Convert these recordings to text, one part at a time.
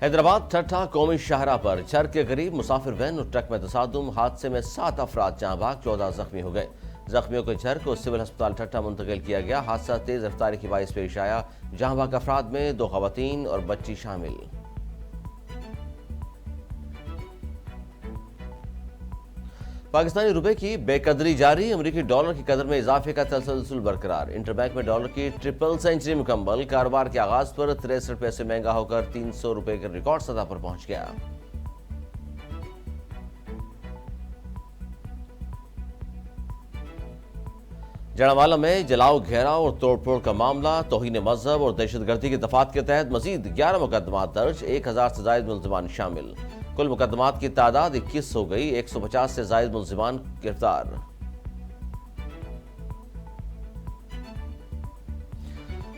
حیدرآباد ٹھٹھا قومی شاہراہ پر چرک کے قریب مسافر وین اور ٹرک میں تصادم، حادثے میں 7 افراد جاں بحق، 14 زخمی ہو گئے۔ زخمیوں کو چرک اور سول ہسپتال ٹھٹھا منتقل کیا گیا۔ حادثہ تیز رفتاری کے باعث پیش آیا۔ جاں بحق افراد میں 2 خواتین اور بچی شامل۔ پاکستانی روپے کی بے قدری جاری، امریکی ڈالر کی قدر میں اضافے کا تسلسل برقرار۔ انٹر بینک میں ڈالر کی ٹرپل سینچری مکمل، کاروبار کے آغاز پر 63 پیسے مہنگا ہو کر 300 روپے کے ریکارڈ سطح پر پہنچ گیا۔ جڑاوالا میں جلاؤ، گھیراؤ اور توڑ پھوڑ کا معاملہ، توہین مذہب اور دہشت گردی کے دفعات کے تحت مزید 11 مقدمات درج، 1000 سے زائد ملزمان شامل۔ کل مقدمات کی تعداد 21 ہو گئی، 150 سے زائد ملزمان گرفتار۔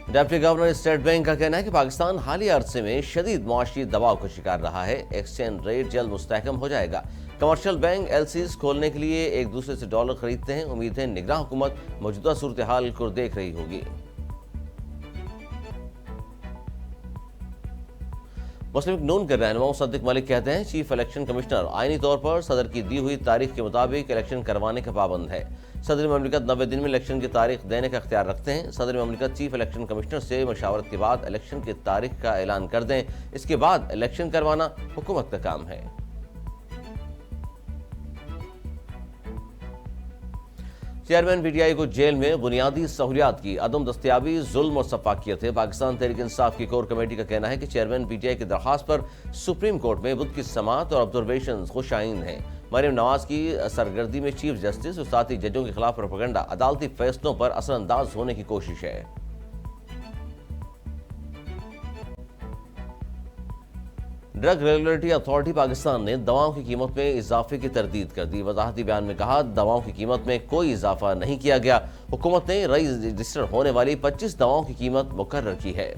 ڈپٹی گورنر اسٹیٹ بینک کا کہنا ہے کہ پاکستان حالیہ عرصے میں شدید معاشی دباؤ کا شکار رہا ہے۔ ایکسچینج ریٹ جلد مستحکم ہو جائے گا۔ کمرشل بینک ایل سیز کھولنے کے لیے ایک دوسرے سے ڈالر خریدتے ہیں۔ امید ہے نگراں حکومت موجودہ صورتحال کو دیکھ رہی ہوگی۔ مسلم لیگ نون کے رہنما مصدق ملک کہتے ہیں چیف الیکشن کمشنر آئینی طور پر صدر کی دی ہوئی تاریخ کے مطابق الیکشن کروانے کا پابند ہے۔ صدر مملکت 90 دن میں الیکشن کی تاریخ دینے کا اختیار رکھتے ہیں۔ صدر مملکت چیف الیکشن کمشنر سے مشاورت کے بعد الیکشن کی تاریخ کا اعلان کر دیں، اس کے بعد الیکشن کروانا حکومت کا کام ہے۔ چیئرمین پی ٹی آئی کو جیل میں بنیادی سہولیات کی عدم دستیابی ظلم اور سفاکیت ہے۔ پاکستان تحریک انصاف کی کور کمیٹی کا کہنا ہے کہ چیئرمین پی ٹی آئی کی درخواست پر سپریم کورٹ میں بدھ کی سماعت اور آبزرویشنز خوش آئند ہیں۔ مریم نواز کی سرگردی میں چیف جسٹس اور ساتھی ججوں کے خلاف پروپیگنڈا عدالتی فیصلوں پر اثر انداز ہونے کی کوشش ہے۔ ڈرگ ریگولیٹری اتھارٹی پاکستان نے دواؤں کی قیمت میں اضافے کی تردید کر دی۔ وضاحتی بیان میں کہا دواؤں کی قیمت میں کوئی اضافہ نہیں کیا گیا۔ حکومت نے رئی رجسٹر ہونے والی 25 دواؤں کی قیمت مقرر کی ہے۔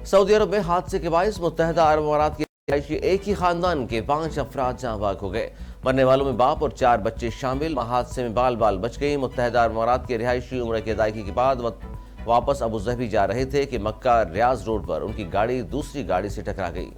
سعودی عرب میں حادثے کے باعث متحدہ عرب امارات کے رہائشی ایک ہی خاندان کے 5 افراد جاں بحق ہو گئے۔ مرنے والوں میں باپ اور 4 بچے شامل۔ حادثے میں بال بچ گئی۔ متحدہ عرب امارات کے رہائشی عمرہ کی ادائیگی کے بعد واپس ابوظہبی جا رہے تھے کہ مکہ ریاض روڈ پر ان کی گاڑی دوسری گاڑی سے ٹکرا گئی۔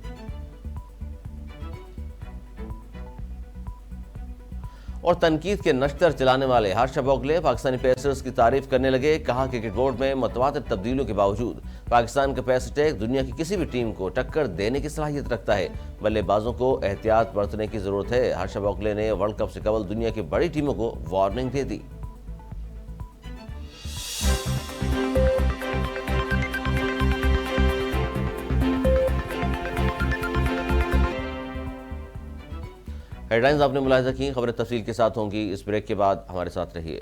اور تنقید کے نشتر چلانے والے ہرشا بھوگلے پاکستانی پیسرز کی تعریف کرنے لگے۔ کہا کہ کرکٹ بورڈ میں متواتر تبدیلیوں کے باوجود پاکستان کا پیس اٹیک دنیا کی کسی بھی ٹیم کو ٹکر دینے کی صلاحیت رکھتا ہے۔ بلے بازوں کو احتیاط برتنے کی ضرورت ہے۔ ہرشا بھوگلے نے ورلڈ کپ سے قبل دنیا کی بڑی ٹیموں کو وارننگ دے دی۔ ہیڈ لائنز آپ نے ملاحظہ کی، خبریں تفصیل کے ساتھ ہوں گی۔ اس بریک کے بعد ہمارے ساتھ رہیے۔